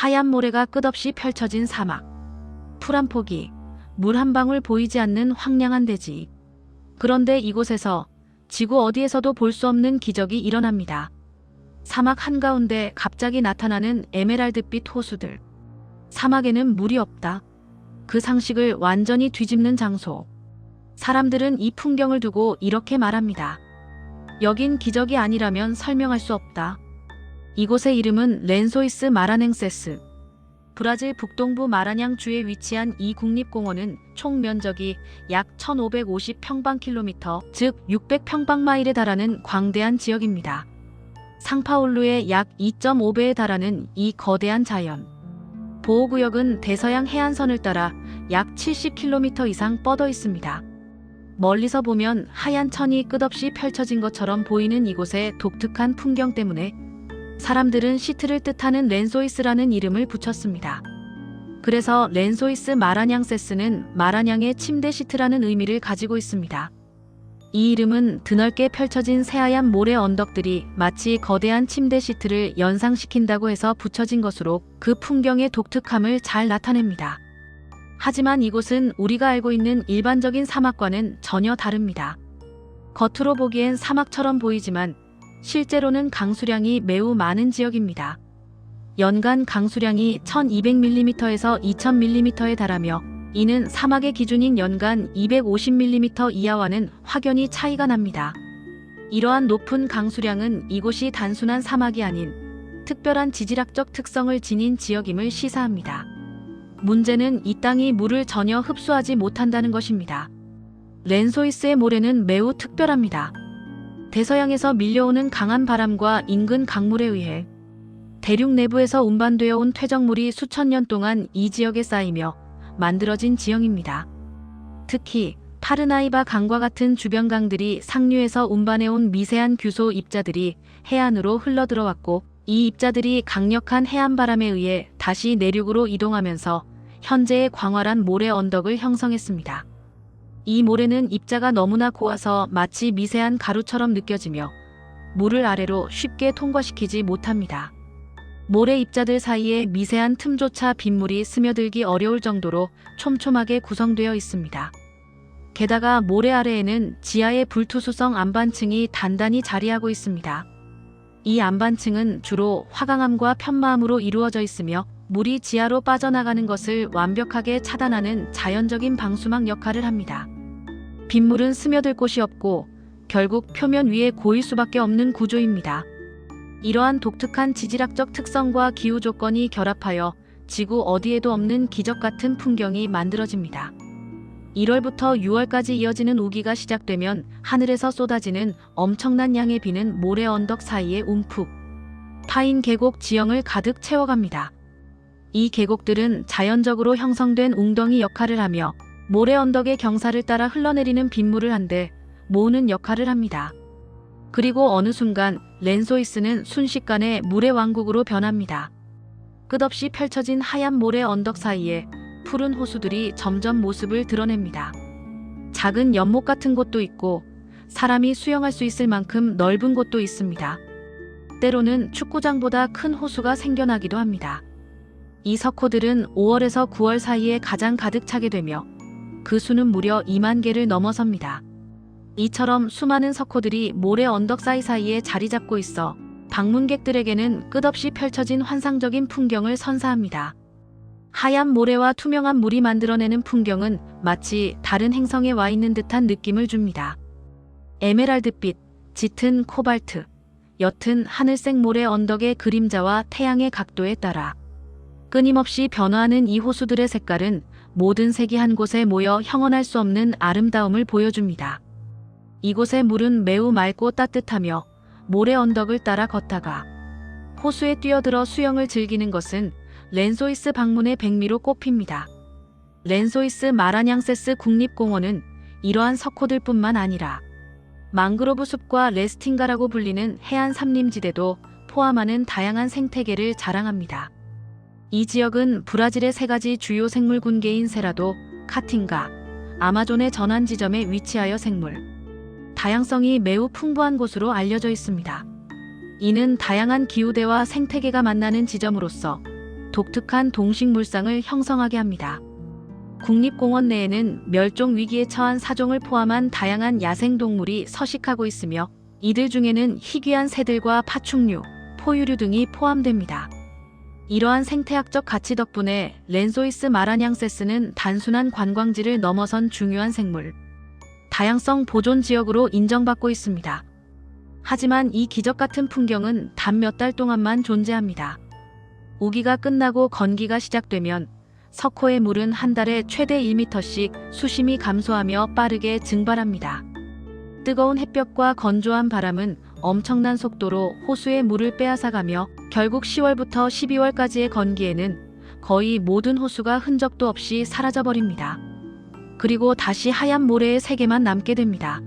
하얀 모래가 끝없이 펼쳐진 사막. 풀 한 포기, 물 한 방울 보이지 않는 황량한 대지. 그런데 이곳에서 지구 어디에서도 볼 수 없는 기적이 일어납니다. 사막 한가운데 갑자기 나타나는 에메랄드빛 호수들. 사막에는 물이 없다. 그 상식을 완전히 뒤집는 장소. 사람들은 이 풍경을 두고 이렇게 말합니다. 여긴 기적이 아니라면 설명할 수 없다. 이곳의 이름은 렌소이스 마라넹세스. 브라질 북동부 마라냥 주에 위치한 이 국립공원은 총 면적이 약 1550평방킬로미터, 즉 600평방마일에 달하는 광대한 지역입니다. 상파울루의 약 2.5배에 달하는 이 거대한 자연. 보호구역은 대서양 해안선을 따라 약 70km 이상 뻗어 있습니다. 멀리서 보면 하얀 천이 끝없이 펼쳐진 것처럼 보이는 이곳의 독특한 풍경 때문에 사람들은 시트를 뜻하는 렌소이스라는 이름을 붙였습니다. 그래서 렌소이스 마라냥세스는 마라냥의 침대 시트라는 의미를 가지고 있습니다. 이 이름은 드넓게 펼쳐진 새하얀 모래 언덕들이 마치 거대한 침대 시트를 연상시킨다고 해서 붙여진 것으로 그 풍경의 독특함을 잘 나타냅니다. 하지만 이곳은 우리가 알고 있는 일반적인 사막과는 전혀 다릅니다. 겉으로 보기엔 사막처럼 보이지만 실제로는 강수량이 매우 많은 지역입니다. 연간 강수량이 1200mm에서 2000mm에 달하며 이는 사막의 기준인 연간 250mm 이하와는 확연히 차이가 납니다. 이러한 높은 강수량은 이곳이 단순한 사막이 아닌 특별한 지질학적 특성을 지닌 지역임을 시사합니다. 문제는 이 땅이 물을 전혀 흡수하지 못한다는 것입니다. 렌소이스의 모래는 매우 특별합니다. 대서양에서 밀려오는 강한 바람과 인근 강물에 의해 대륙 내부에서 운반되어 온 퇴적물이 수천 년 동안 이 지역에 쌓이며 만들어진 지형입니다. 특히 파르나이바 강과 같은 주변 강들이 상류에서 운반해온 미세한 규소 입자들이 해안으로 흘러들어왔고 이 입자들이 강력한 해안바람에 의해 다시 내륙으로 이동하면서 현재의 광활한 모래 언덕을 형성했습니다. 이 모래는 입자가 너무나 고와서 마치 미세한 가루처럼 느껴지며 물을 아래로 쉽게 통과시키지 못합니다. 모래 입자들 사이에 미세한 틈조차 빗물이 스며들기 어려울 정도로 촘촘하게 구성되어 있습니다. 게다가 모래 아래에는 지하의 불투수성 안반층이 단단히 자리하고 있습니다. 이 안반층은 주로 화강암과 편마암으로 이루어져 있으며 물이 지하로 빠져나가는 것을 완벽하게 차단하는 자연적인 방수막 역할을 합니다. 빗물은 스며들 곳이 없고 결국 표면 위에 고일 수밖에 없는 구조입니다. 이러한 독특한 지질학적 특성과 기후 조건이 결합하여 지구 어디에도 없는 기적 같은 풍경이 만들어집니다. 1월부터 6월까지 이어지는 우기가 시작되면 하늘에서 쏟아지는 엄청난 양의 비는 모래 언덕 사이에 움푹 파인 계곡 지형을 가득 채워갑니다. 이 계곡들은 자연적으로 형성된 웅덩이 역할을 하며 모래 언덕의 경사를 따라 흘러내리는 빗물을 한데 모으는 역할을 합니다. 그리고 어느 순간 렌소이스는 순식간에 물의 왕국으로 변합니다. 끝없이 펼쳐진 하얀 모래 언덕 사이에 푸른 호수들이 점점 모습을 드러냅니다. 작은 연못 같은 곳도 있고 사람이 수영할 수 있을 만큼 넓은 곳도 있습니다. 때로는 축구장보다 큰 호수가 생겨나기도 합니다. 이 석호들은 5월에서 9월 사이에 가장 가득 차게 되며 그 수는 무려 2만 개를 넘어섭니다. 이처럼 수많은 석호들이 모래 언덕 사이사이에 자리 잡고 있어 방문객들에게는 끝없이 펼쳐진 환상적인 풍경을 선사합니다. 하얀 모래와 투명한 물이 만들어내는 풍경은 마치 다른 행성에 와 있는 듯한 느낌을 줍니다. 에메랄드빛, 짙은 코발트, 옅은 하늘색 모래 언덕의 그림자와 태양의 각도에 따라 끊임없이 변화하는 이 호수들의 색깔은 모든 색이 한 곳에 모여 형언할 수 없는 아름다움을 보여줍니다. 이곳의 물은 매우 맑고 따뜻하며 모래 언덕을 따라 걷다가 호수에 뛰어들어 수영을 즐기는 것은 렌소이스 방문의 백미로 꼽힙니다. 렌소이스 마라냥세스 국립공원은 이러한 석호들뿐만 아니라 망그로브 숲과 레스팅가라고 불리는 해안 산림지대도 포함하는 다양한 생태계를 자랑합니다. 이 지역은 브라질의 세 가지 주요 생물 군계인 세라도, 카팅가, 아마존의 전환 지점에 위치하여 생물 다양성이 매우 풍부한 곳으로 알려져 있습니다. 이는 다양한 기후대와 생태계가 만나는 지점으로서 독특한 동식물상을 형성하게 합니다. 국립공원 내에는 멸종 위기에 처한 사종을 포함한 다양한 야생동물이 서식하고 있으며 이들 중에는 희귀한 새들과 파충류, 포유류 등이 포함됩니다. 이러한 생태학적 가치 덕분에 랜소이스 마라냥세스는 단순한 관광지를 넘어선 중요한 생물, 다양성 보존 지역으로 인정받고 있습니다. 하지만 이 기적 같은 풍경은 단 몇 달 동안만 존재합니다. 우기가 끝나고 건기가 시작되면 석호의 물은 한 달에 최대 1m씩 수심이 감소하며 빠르게 증발합니다. 뜨거운 햇볕과 건조한 바람은 엄청난 속도로 호수의 물을 빼앗아가며 결국 10월부터 12월까지의 건기에는 거의 모든 호수가 흔적도 없이 사라져버립니다. 그리고 다시 하얀 모래의 세계만 남게 됩니다.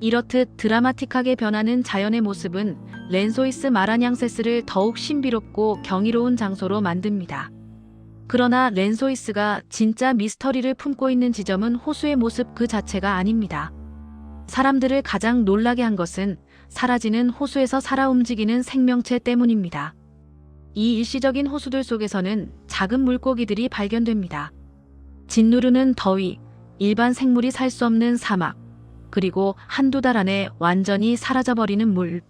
이렇듯 드라마틱하게 변하는 자연의 모습은 랜소이스 마라냥세스를 더욱 신비롭고 경이로운 장소로 만듭니다. 그러나 랜소이스가 진짜 미스터리를 품고 있는 지점은 호수의 모습 그 자체가 아닙니다. 사람들을 가장 놀라게 한 것은 사라지는 호수에서 살아 움직이는 생명체 때문입니다. 이 일시적인 호수들 속에서는 작은 물고기들이 발견됩니다. 짓누르는 더위, 일반 생물이 살 수 없는 사막, 그리고 한두 달 안에 완전히 사라져버리는 물.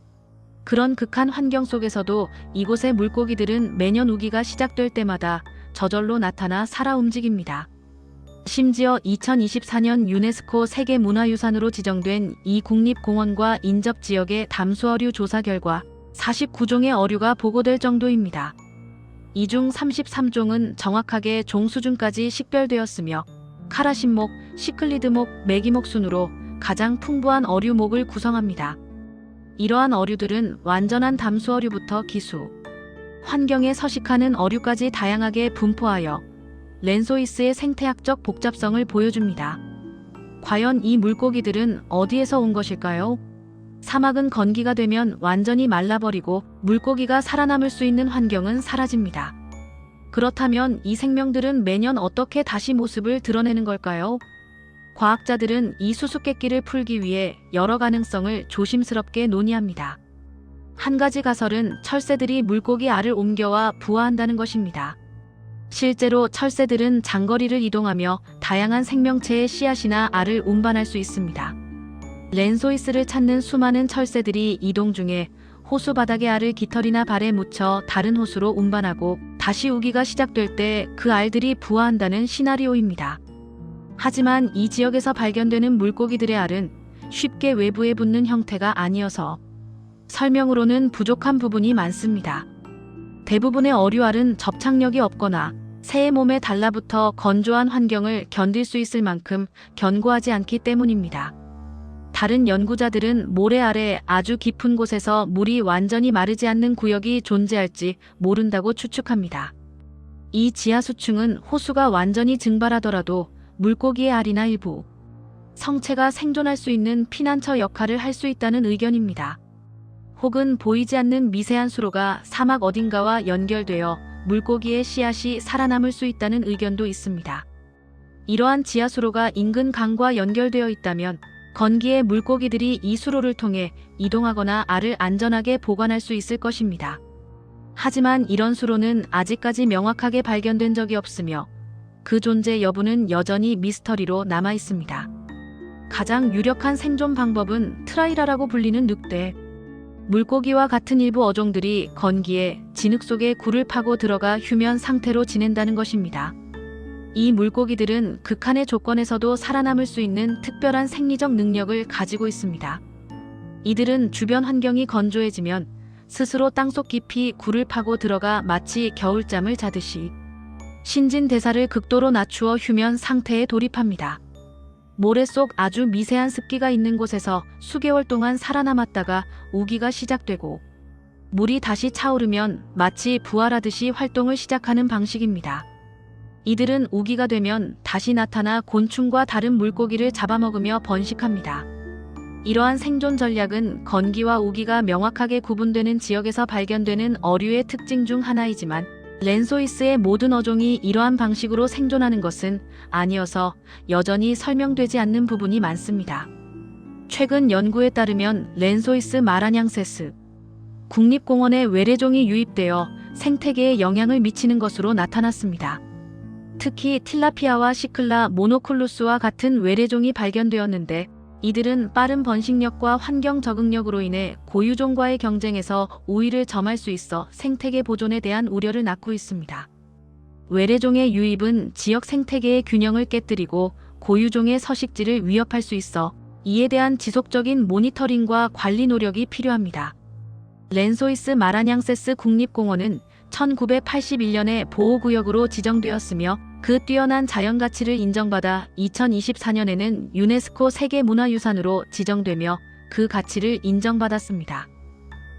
그런 극한 환경 속에서도 이곳의 물고기들은 매년 우기가 시작될 때마다 저절로 나타나 살아 움직입니다. 심지어 2024년 유네스코 세계문화유산으로 지정된 이 국립공원과 인접 지역의 담수어류 조사 결과 49종의 어류가 보고될 정도입니다. 이 중 33종은 정확하게 종 수준까지 식별되었으며 카라신목, 시클리드목, 메기목 순으로 가장 풍부한 어류목을 구성합니다. 이러한 어류들은 완전한 담수어류부터 기수, 환경에 서식하는 어류까지 다양하게 분포하여 랜소이스의 생태학적 복잡성을 보여줍니다. 과연 이 물고기들은 어디에서 온 것일까요? 사막은 건기가 되면 완전히 말라버리고 물고기가 살아남을 수 있는 환경은 사라집니다. 그렇다면 이 생명들은 매년 어떻게 다시 모습을 드러내는 걸까요? 과학자들은 이 수수께끼를 풀기 위해 여러 가능성을 조심스럽게 논의합니다. 한 가지 가설은 철새들이 물고기 알을 옮겨와 부화한다는 것입니다. 실제로 철새들은 장거리를 이동하며 다양한 생명체의 씨앗이나 알을 운반할 수 있습니다. 랜소이스를 찾는 수많은 철새들이 이동 중에 호수 바닥의 알을 깃털이나 발에 묻혀 다른 호수로 운반하고 다시 우기가 시작될 때 그 알들이 부화한다는 시나리오입니다. 하지만 이 지역에서 발견되는 물고기들의 알은 쉽게 외부에 붙는 형태가 아니어서 설명으로는 부족한 부분이 많습니다. 대부분의 어류알은 접착력이 없거나 새의 몸에 달라붙어 건조한 환경을 견딜 수 있을 만큼 견고하지 않기 때문입니다. 다른 연구자들은 모래 아래 아주 깊은 곳에서 물이 완전히 마르지 않는 구역이 존재할지 모른다고 추측합니다. 이 지하수층은 호수가 완전히 증발하더라도 물고기의 알이나 일부 성체가 생존할 수 있는 피난처 역할을 할 수 있다는 의견입니다. 혹은 보이지 않는 미세한 수로가 사막 어딘가와 연결되어 물고기의 씨앗이 살아남을 수 있다는 의견도 있습니다. 이러한 지하수로가 인근 강과 연결되어 있다면 건기에 물고기들이 이 수로를 통해 이동하거나 알을 안전하게 보관할 수 있을 것입니다. 하지만 이런 수로는 아직까지 명확하게 발견된 적이 없으며 그 존재 여부는 여전히 미스터리로 남아 있습니다. 가장 유력한 생존 방법은 트라이라라고 불리는 늑대. 물고기와 같은 일부 어종들이 건기에 진흙 속에 굴을 파고 들어가 휴면 상태로 지낸다는 것입니다. 이 물고기들은 극한의 조건에서도 살아남을 수 있는 특별한 생리적 능력을 가지고 있습니다. 이들은 주변 환경이 건조해지면 스스로 땅속 깊이 굴을 파고 들어가 마치 겨울잠을 자듯이 신진대사를 극도로 낮추어 휴면 상태에 돌입합니다. 모래 속 아주 미세한 습기가 있는 곳에서 수개월 동안 살아남았다가 우기가 시작되고 물이 다시 차오르면 마치 부활하듯이 활동을 시작하는 방식입니다. 이들은 우기가 되면 다시 나타나 곤충과 다른 물고기를 잡아먹으며 번식합니다. 이러한 생존 전략은 건기와 우기가 명확하게 구분되는 지역에서 발견되는 어류의 특징 중 하나이지만 랜소이스의 모든 어종이 이러한 방식으로 생존하는 것은 아니어서 여전히 설명되지 않는 부분이 많습니다. 최근 연구에 따르면 랜소이스 마라냥세스 국립공원에 외래종이 유입되어 생태계에 영향을 미치는 것으로 나타났습니다. 특히 틸라피아와 시클라 모노쿨루스와 같은 외래종이 발견되었는데 이들은 빠른 번식력과 환경 적응력으로 인해 고유종과의 경쟁에서 우위를 점할 수 있어 생태계 보존에 대한 우려를 낳고 있습니다. 외래종의 유입은 지역 생태계의 균형을 깨뜨리고 고유종의 서식지를 위협할 수 있어 이에 대한 지속적인 모니터링과 관리 노력이 필요합니다. 렌소이스 마라냥세스 국립공원은 1981년에 보호구역으로 지정되었으며 그 뛰어난 자연가치를 인정받아 2024년에는 유네스코 세계문화유산으로 지정되며 그 가치를 인정받았습니다.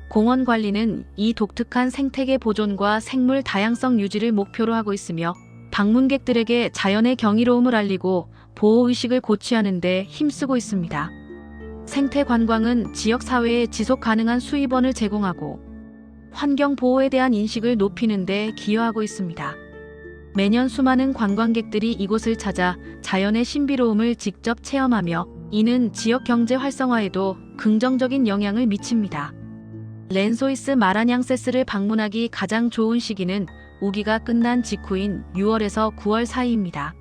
공원 관리는 이 독특한 생태계 보존과 생물 다양성 유지를 목표로 하고 있으며 방문객들에게 자연의 경이로움을 알리고 보호의식을 고취하는 데 힘쓰고 있습니다. 생태 관광은 지역 사회에 지속 가능한 수입원을 제공하고 환경 보호에 대한 인식을 높이는 데 기여하고 있습니다. 매년 수많은 관광객들이 이곳을 찾아 자연의 신비로움을 직접 체험하며 이는 지역 경제 활성화에도 긍정적인 영향을 미칩니다. 렌소이스 마라냥세스를 방문하기 가장 좋은 시기는 우기가 끝난 직후인 6월에서 9월 사이입니다.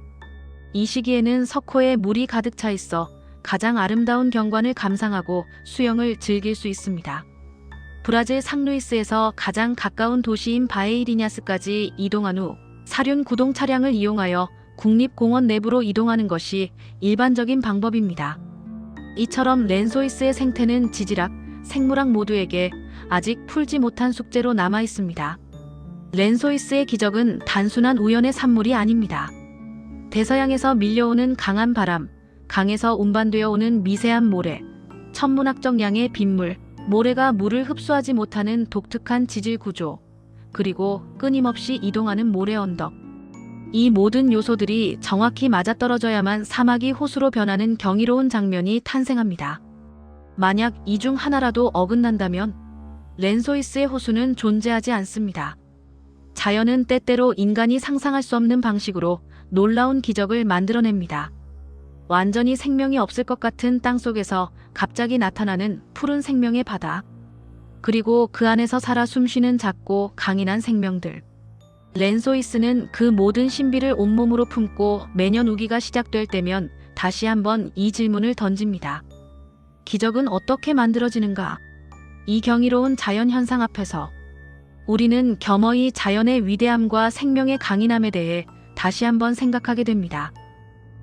이 시기에는 석호에 물이 가득 차 있어 가장 아름다운 경관을 감상하고 수영을 즐길 수 있습니다. 브라질 상루이스에서 가장 가까운 도시인 바에이리냐스까지 이동한 후 사륜 구동 차량을 이용하여 국립공원 내부로 이동하는 것이 일반적인 방법입니다. 이처럼 렌소이스의 생태는 지질학, 생물학 모두에게 아직 풀지 못한 숙제로 남아 있습니다. 렌소이스의 기적은 단순한 우연의 산물이 아닙니다. 대서양에서 밀려오는 강한 바람, 강에서 운반되어 오는 미세한 모래, 천문학적 양의 빗물, 모래가 물을 흡수하지 못하는 독특한 지질 구조, 그리고 끊임없이 이동하는 모래 언덕. 이 모든 요소들이 정확히 맞아떨어져야만 사막이 호수로 변하는 경이로운 장면이 탄생합니다. 만약 이 중 하나라도 어긋난다면 렌소이스의 호수는 존재하지 않습니다. 자연은 때때로 인간이 상상할 수 없는 방식으로 놀라운 기적을 만들어냅니다. 완전히 생명이 없을 것 같은 땅속에서 갑자기 나타나는 푸른 생명의 바다. 그리고 그 안에서 살아 숨쉬는 작고 강인한 생명들. 렌소이스는 그 모든 신비를 온몸으로 품고 매년 우기가 시작될 때면 다시 한번 이 질문을 던집니다. 기적은 어떻게 만들어지는가? 이 경이로운 자연 현상 앞에서 우리는 겸허히 자연의 위대함과 생명의 강인함에 대해 다시 한번 생각하게 됩니다.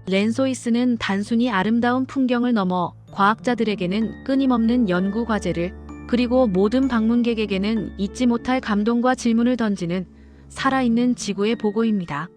렌소이스는 단순히 아름다운 풍경을 넘어 과학자들에게는 끊임없는 연구 과제를, 그리고 모든 방문객에게는 잊지 못할 감동과 질문을 던지는 살아있는 지구의 보고입니다.